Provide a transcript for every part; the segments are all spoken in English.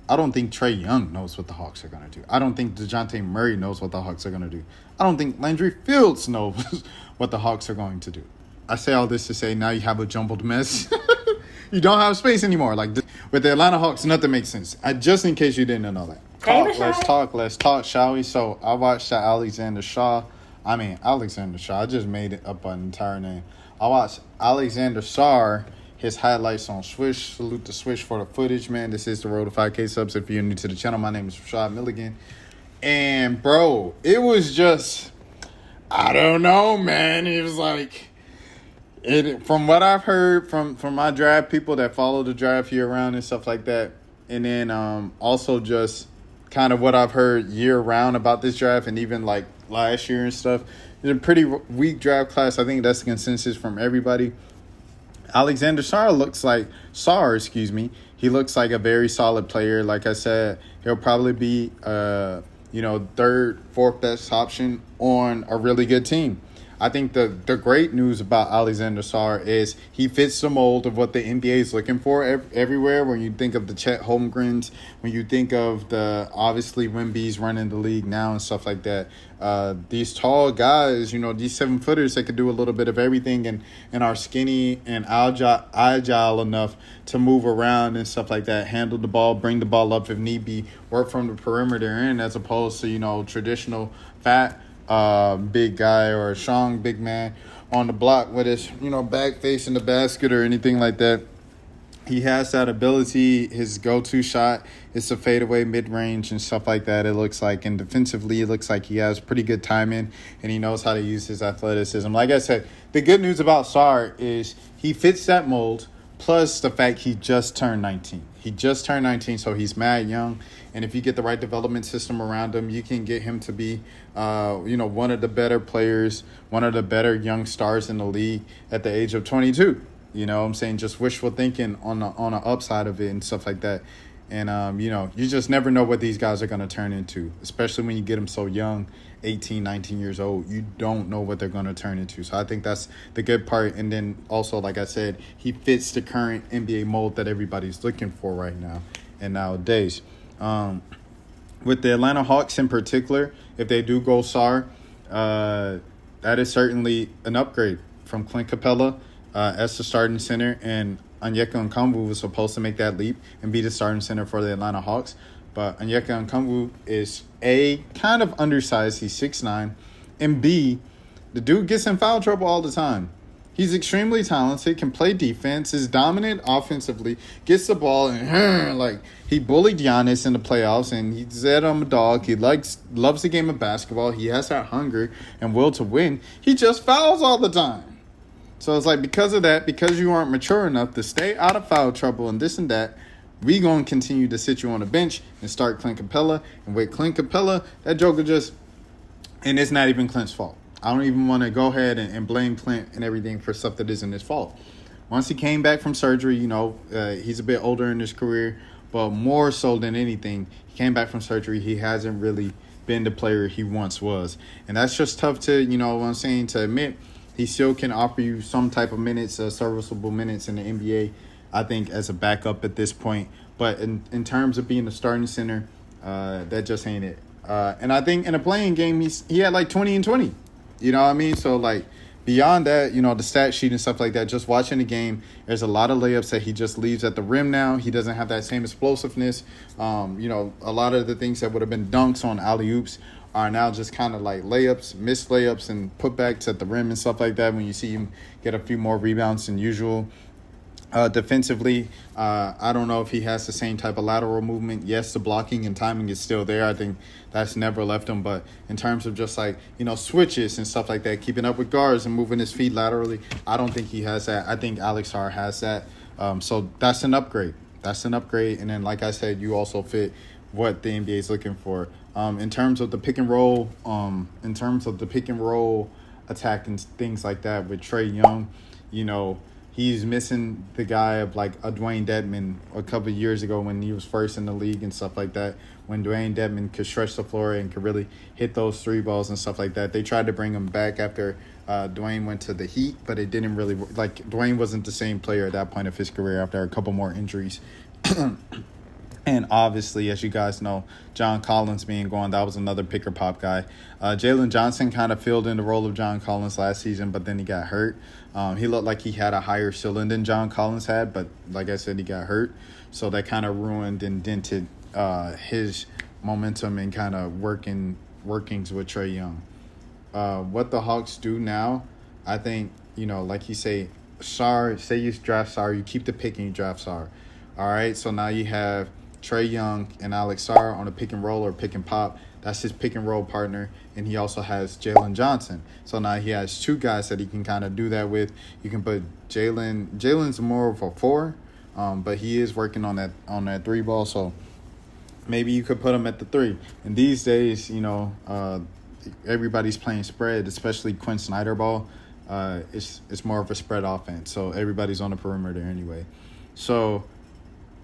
I don't think Trae Young knows what the Hawks are going to do. I don't think DeJounte Murray knows what the Hawks are going to do. I don't think Landry Fields knows what the Hawks are going to do. I say all this to say now you have a jumbled mess. You don't have space anymore. Like with the Atlanta Hawks, nothing makes sense. Just in case you didn't know that. Let's talk, shall we? So I watched the Alexander Shaw. I just made it up an entire name. I watched Alexander Sarr, his highlights on Swish. Salute to Swish for the footage, man. This is the Road to 5K subs. If you're new to the channel, my name is Rashad Milligan. And, bro, it was just, I don't know, man. It was like, from what I've heard from my draft people that follow the draft year round and stuff like that, and then also just kind of what I've heard year round about this draft and even like last year and stuff. It's a pretty weak draft class. I think that's the consensus from everybody. Alexander Sarr he looks like a very solid player. Like I said, he'll probably be third, fourth best option on a really good team. I think the great news about Alexander Sarr is he fits the mold of what the NBA is looking for everywhere. When you think of the Chet Holmgrens, when you think of the obviously Wemby's running the league now and stuff like that, these tall guys, these 7-footers that could do a little bit of everything and are skinny and agile enough to move around and stuff like that, handle the ball, bring the ball up if need be, work from the perimeter in as opposed to traditional fat big guy or a strong big man on the block with his back facing the basket or anything like that. He has that ability. His go-to shot is a fadeaway mid-range and stuff like that, it looks like. And defensively, it looks like he has pretty good timing and he knows how to use his athleticism. Like I said, the good news about Sarr is he fits that mold, plus the fact he just turned 19. He just turned 19, so he's mad young. And if you get the right development system around him, you can get him to be, one of the better players, one of the better young stars in the league at the age of 22. You know what I'm saying? Just wishful thinking on the upside of it and stuff like that. And, you just never know what these guys are going to turn into, especially when you get them so young, 18, 19 years old. You don't know what they're going to turn into. So I think that's the good part. And then also, like I said, he fits the current NBA mold that everybody's looking for right now and nowadays. With the Atlanta Hawks in particular, if they do go Sarr, that is certainly an upgrade from Clint Capella as the starting center, and Onyeka Okongwu was supposed to make that leap and be the starting center for the Atlanta Hawks. But Onyeka Okongwu is A, kind of undersized. He's 6'9", and B, the dude gets in foul trouble all the time. He's extremely talented, can play defense, is dominant offensively, gets the ball, and he bullied Giannis in the playoffs, and he said I'm a dog. He loves the game of basketball. He has that hunger and will to win. He just fouls all the time. So it's like, because of that, because you aren't mature enough to stay out of foul trouble and this and that, we going to continue to sit you on the bench and start Clint Capella. And with Clint Capella, that joker and it's not even Clint's fault. I don't even want to go ahead and blame Clint and everything for stuff that isn't his fault. Once he came back from surgery, he's a bit older in his career, but more so than anything, he came back from surgery. He hasn't really been the player he once was. And that's just tough to, to admit. He still can offer you some type of minutes, serviceable minutes in the NBA, I think, as a backup at this point. But in terms of being a starting center, that just ain't it. And I think in a playing game, he had like 20 and 20. You know what I mean? So, beyond that, the stat sheet and stuff like that, just watching the game, there's a lot of layups that he just leaves at the rim now. He doesn't have that same explosiveness. A lot of the things that would have been dunks on alley-oops are now just kind of like layups, missed layups, and putbacks at the rim and stuff like that when you see him get a few more rebounds than usual. Defensively, I don't know if he has the same type of lateral movement. Yes, the blocking and timing is still there. I think that's never left him. But in terms of just switches and stuff like that, keeping up with guards and moving his feet laterally, I don't think he has that. I think Alex Sarr has that. So that's an upgrade. And then, like I said, you also fit what the NBA is looking for. In terms of the pick and roll, attack and things like that with Trae Young, he's missing the guy of a Dwayne Dedman a couple of years ago when he was first in the league and stuff like that. When Dwayne Dedman could stretch the floor and could really hit those three balls and stuff like that. They tried to bring him back after Dwayne went to the Heat, but it didn't really work. Dwayne wasn't the same player at that point of his career after a couple more injuries. And obviously, as you guys know, John Collins being gone, that was another pick or pop guy. Jalen Johnson kind of filled in the role of John Collins last season, but then he got hurt. He looked like he had a higher ceiling than John Collins had, but like I said, he got hurt. So that kind of ruined and dented his momentum and kind of workings with Trae Young. What the Hawks do now, I think, like you say you draft Sarr, you keep the pick and you draft Sarr. All right, so now you have Trae Young and Alex Sarr on a pick and roll or pick and pop. That's his pick and roll partner, and he also has Jalen Johnson. So now he has two guys that he can kind of do that with. You can put Jalen. Jalen's more of a 4, but he is working on that 3 ball. So maybe you could put him at the 3. And these days, everybody's playing spread, especially Quinn Snyder ball. It's more of a spread offense, so everybody's on the perimeter anyway. So.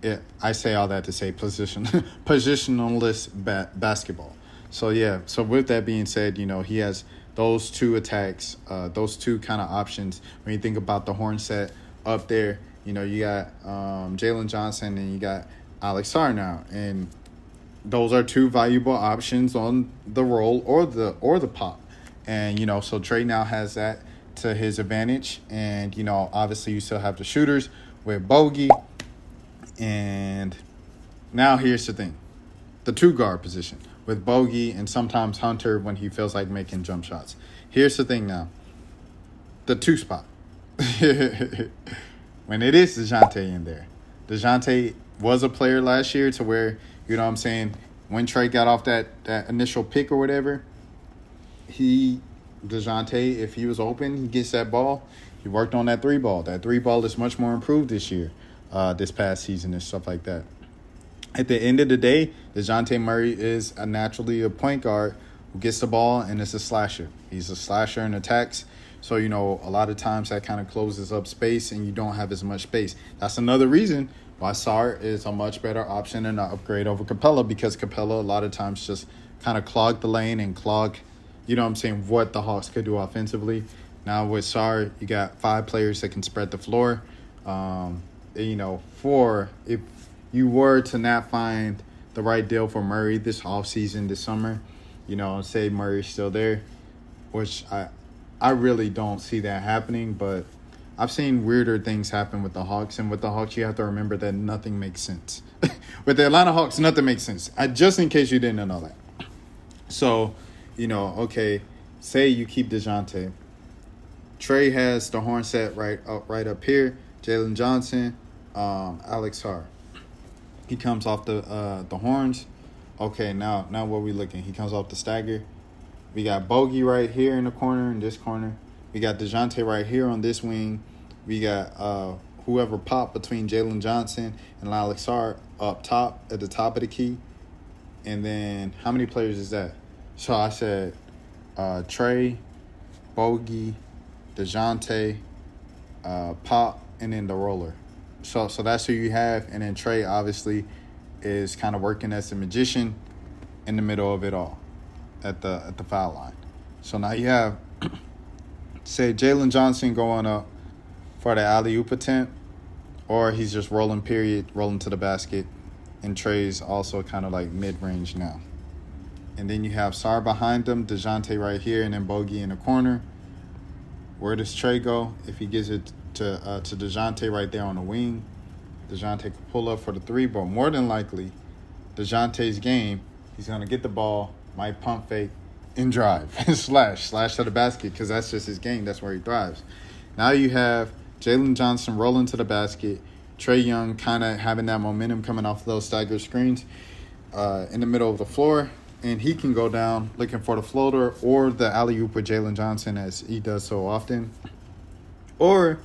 Yeah, I say all that to say positionless basketball. So, yeah. So, with that being said, he has those two attacks, those two kind of options. When you think about the horn set up there, you got Jalen Johnson and you got Alex Sarr now. And those are two valuable options on the roll or the pop. And, so Trae now has that to his advantage. And, obviously you still have the shooters with Bogey. And now here's the thing. The 2 guard position with Bogey and sometimes Hunter when he feels like making jump shots. Here's the thing now. The 2 spot. When it is DeJounte in there. DeJounte was a player last year to where, when Trae got off that initial pick or whatever, DeJounte, if he was open, he gets that ball. He worked on that 3 ball. That 3 ball is much more improved this year. This past season and stuff like that. At the end of the day, DeJounte Murray is naturally a point guard who gets the ball and is a slasher. He's a slasher and attacks. So, a lot of times that kind of closes up space and you don't have as much space. That's another reason why Sarr is a much better option and an upgrade over Capella, because Capella a lot of times just kind of clog the lane and clog, what the Hawks could do offensively. Now with Sarr, you got 5 players that can spread the floor. For if you were to not find the right deal for Murray this offseason, this summer, say Murray's still there, which I really don't see that happening, but I've seen weirder things happen with the Hawks, and with the Hawks, you have to remember that nothing makes sense. With the Atlanta Hawks, nothing makes sense. Just in case you didn't know that. So, okay, say you keep DeJounte. Trae has the horn set right up here. Jalen Johnson, Alex Sarr. He comes off the horns. Okay, now what we looking? He comes off the stagger. We got Bogey right here in the corner, in this corner. We got DeJounte right here on this wing. We got whoever popped between Jalen Johnson and Alex Sarr up top, at the top of the key. And then how many players is that? So I said Trae, Bogey, DeJounte, Pop, and then the roller. So that's who you have. And then Trae obviously is kind of working as a magician in the middle of it all at the foul line. So now you have, say, Jalen Johnson going up for the alley-oop attempt, or he's just rolling to the basket, and Trae's also kind of like mid-range now. And then you have Sarr behind him, DeJounte right here, and then Bogey in the corner. Where does Trae go? If he gives it to DeJounte right there on the wing, DeJounte could pull up for the 3, but more than likely, DeJounte's game, he's going to get the ball, might pump fake, and drive, and slash to the basket, because that's just his game. That's where he thrives. Now you have Jalen Johnson rolling to the basket, Trae Young kind of having that momentum coming off those stagger screens in the middle of the floor, and he can go down looking for the floater or the alley-oop with Jalen Johnson, as he does so often. Or,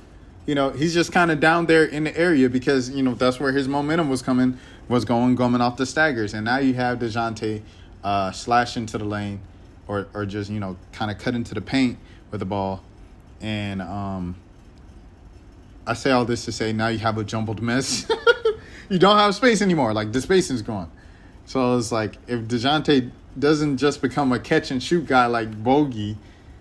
he's just kind of down there in the area because, that's where his momentum was coming off the staggers. And now you have DeJounte slash into the lane or just, kind of cut into the paint with the ball. And I say all this to say now you have a jumbled mess. You don't have space anymore. Like, the spacing's gone. So it's like if DeJounte doesn't just become a catch-and-shoot guy like Bogey,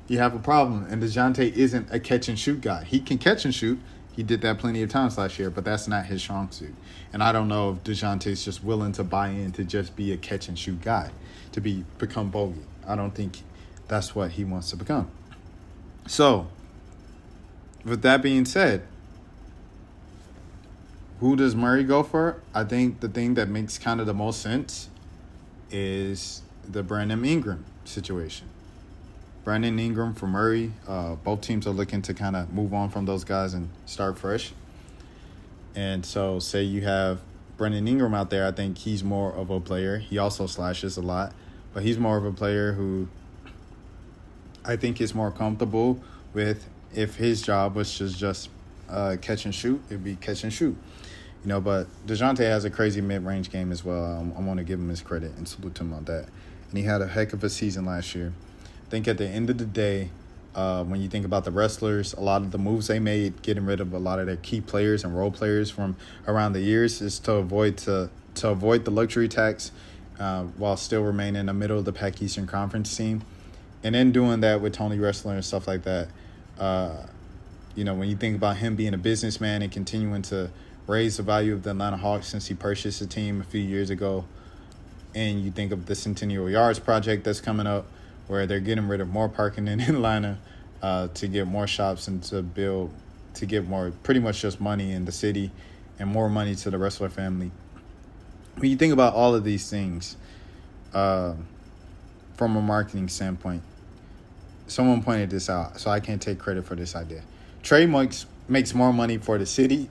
you have a problem. And DeJounte isn't a catch-and-shoot guy. He can catch and shoot, He did that plenty of times last year, but that's not his strong suit. And I don't know if DeJounte's just willing to buy in to just be a catch and shoot guy, to become bogey. I don't think that's what he wants to become. So, with that being said, who does Murray go for? I think the thing that makes kind of the most sense is the Brandon Ingram situation. Brandon Ingram for Murray. Both teams are looking to kind of move on from those guys and start fresh. And so, say you have Brandon Ingram out there, I think he's more of a player. He also slashes a lot, but he's more of a player who I think is more comfortable with, if his job was to just catch and shoot, it'd be catch and shoot. But DeJounte has a crazy mid-range game as well. I want to give him his credit and salute him on that. And he had a heck of a season last year. I think at the end of the day, when you think about the wrestlers, a lot of the moves they made, getting rid of a lot of their key players and role players from around the years, is to avoid the luxury tax while still remaining a middle of the pack Eastern Conference team. And then doing that with Tony Wrestler and stuff like that, when you think about him being a businessman and continuing to raise the value of the Atlanta Hawks since he purchased the team a few years ago, and you think of the Centennial Yards project that's coming up, where they're getting rid of more parking in Atlanta to get more shops and to get more, pretty much just money in the city and more money to the wrestler family. When you think about all of these things from a marketing standpoint, someone pointed this out, so I can't take credit for this idea. Trey makes more money for the city,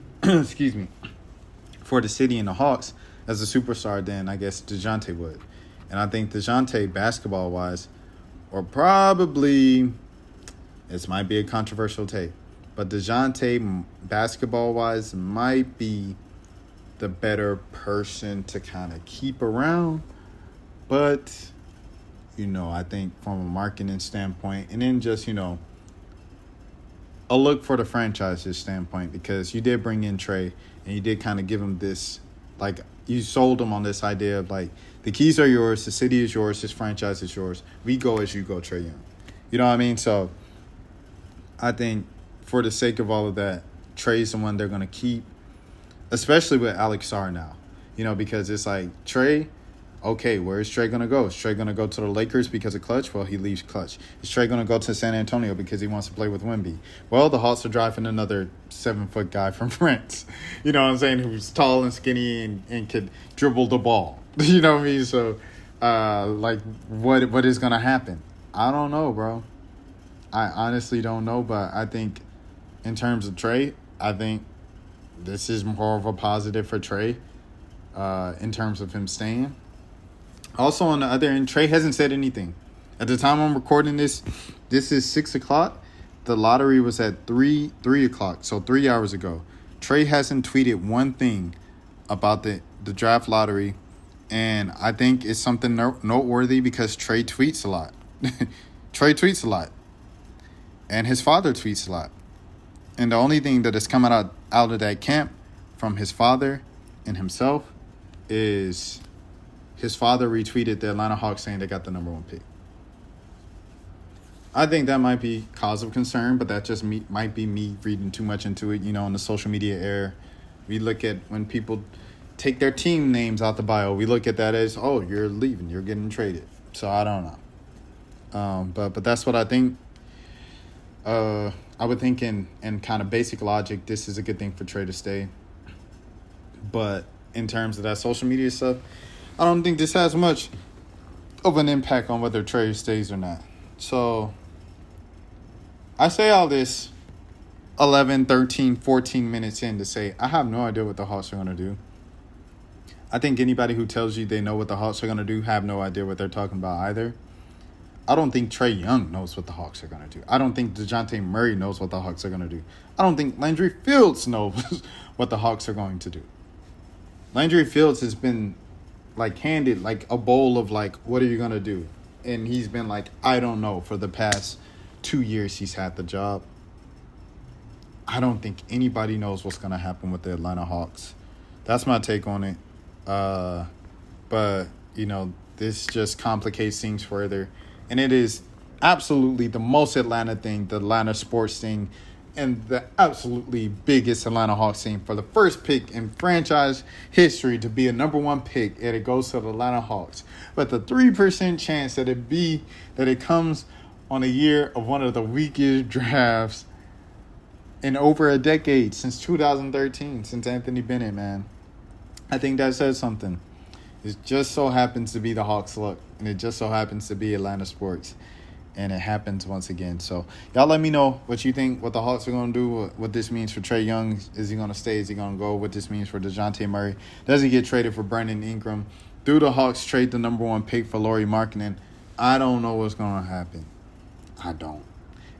for the city and the Hawks as a superstar than I guess DeJounte would. And I think DeJounte, basketball-wise, or probably, this might be a controversial take, but DeJounte, basketball-wise, might be the better person to kind of keep around. But, I think from a marketing standpoint, and then just, a look for the franchise's standpoint, because you did bring in Trey and you did kind of give him this, like, you sold him on this idea of, like, the keys are yours, the city is yours, this franchise is yours. We go as you go, Trey Young. You know what I mean? So I think for the sake of all of that, Trey's the one they're going to keep, especially with Alex Sarr now. Because it's like, Trey, okay, where is Trey going to go? Is Trey going to go to the Lakers because of Clutch? Well, he leaves Clutch. Is Trey going to go to San Antonio because he wants to play with Wemby? Well, the Hawks are driving another 7-foot guy from France. You know what I'm saying? Who's tall and skinny and could dribble the ball. You know what I mean? So, what is going to happen? I don't know, bro. I honestly don't know, but I think in terms of Trey, I think this is more of a positive for Trey in terms of him staying. Also, on the other end, Trey hasn't said anything. At the time I'm recording this is 6 o'clock. The lottery was at 3 o'clock, so 3 hours ago. Trey hasn't tweeted one thing about the draft lottery, and I think it's something noteworthy because Trey tweets a lot. Trey tweets a lot, and his father tweets a lot. And the only thing that is coming out of that camp from his father and himself is his father retweeted the Atlanta Hawks saying they got the number 1 pick. I think that might be cause of concern, but that just might be me reading too much into it. In the social media era, we look at when people take their team names out the bio, we look at that as, oh, you're leaving, you're getting traded. So I don't know. But that's what I think. I would think in kind of basic logic, this is a good thing for Trey to stay. But in terms of that social media stuff, I don't think this has much of an impact on whether Trey stays or not. So I say all this 11, 13, 14 minutes in to say I have no idea what the Hawks are going to do. I think anybody who tells you they know what the Hawks are going to do have no idea what they're talking about either. I don't think Trey Young knows what the Hawks are going to do. I don't think DeJounte Murray knows what the Hawks are going to do. I don't think Landry Fields knows what the Hawks are going to do. Landry Fields has been handed a bowl of what are you going to do? And he's been I don't know for the past 2 years he's had the job. I don't think anybody knows what's going to happen with the Atlanta Hawks. That's my take on it. But, this just complicates things further. And it is absolutely the most Atlanta thing, the Atlanta sports thing and the absolutely biggest Atlanta Hawks team for the first pick in franchise history to be a number one pick, and it goes to the Atlanta Hawks. But the 3% chance that it comes on a year of one of the weakest drafts in over a decade, since 2013, since Anthony Bennett, man. I think that says something. It just so happens to be the Hawks' luck, and it just so happens to be Atlanta sports. And it happens once again. So y'all let me know what you think, what the Hawks are going to do, what this means for Trae Young. Is he going to stay? Is he going to go? What this means for DeJounte Murray. Does he get traded for Brandon Ingram? Do the Hawks trade the number one pick for Lauri Markkanen? I don't know what's going to happen. I don't.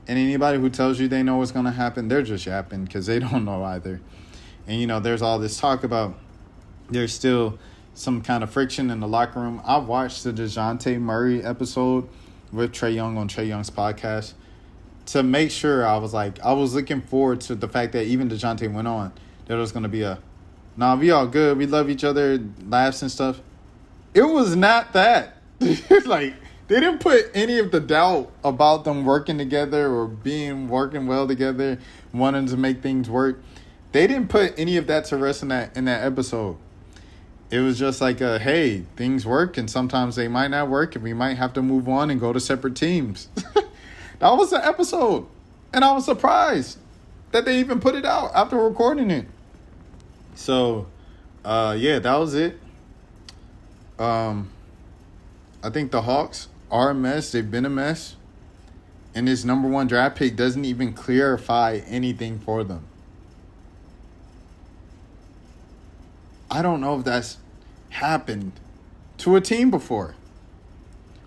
And anybody who tells you they know what's going to happen, they're just yapping because they don't know either. And, there's all this talk about there's still some kind of friction in the locker room. I watched the DeJounte Murray episode with Trae Young on Trae Young's podcast to make sure I was looking forward to the fact that even DeJounte went on, there was going to be we all good, we love each other, laughs and stuff. It was not that. They didn't put any of the doubt about them working together or working well together, wanting to make things work. They didn't put any of that to rest in that episode. It was just hey, things work, and sometimes they might not work, and we might have to move on and go to separate teams. That was the episode. And I was surprised that they even put it out after recording it. So, that was it. I think the Hawks are a mess. They've been a mess. And this number one draft pick doesn't even clarify anything for them. I don't know if that's happened to a team before.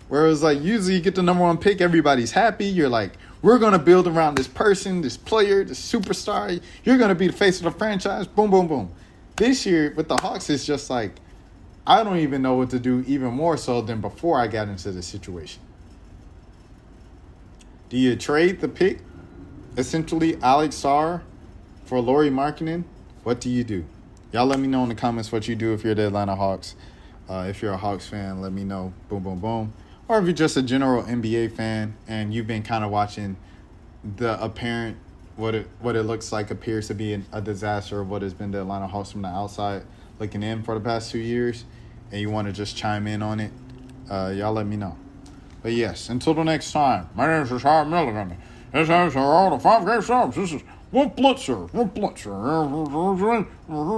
Where it was usually you get the number one pick, everybody's happy. You're we're going to build around this person, this player, this superstar. You're going to be the face of the franchise. Boom, boom, boom. This year with the Hawks, it's just I don't even know what to do even more so than before I got into this situation. Do you trade the pick, essentially Alex Sarr, for Lauri Markkanen? What do you do? Y'all let me know in the comments what you do if you're the Atlanta Hawks. If you're a Hawks fan, let me know. Boom, boom, boom. Or if you're just a general NBA fan and you've been kind of watching the apparent, what it looks like appears to be a disaster of what has been the Atlanta Hawks from the outside looking in for the past 2 years, and you want to just chime in on it, y'all let me know. But yes, until the next time, my name is Rashad Milligan. This is all the 5 game subs. This is Wolf Blitzer.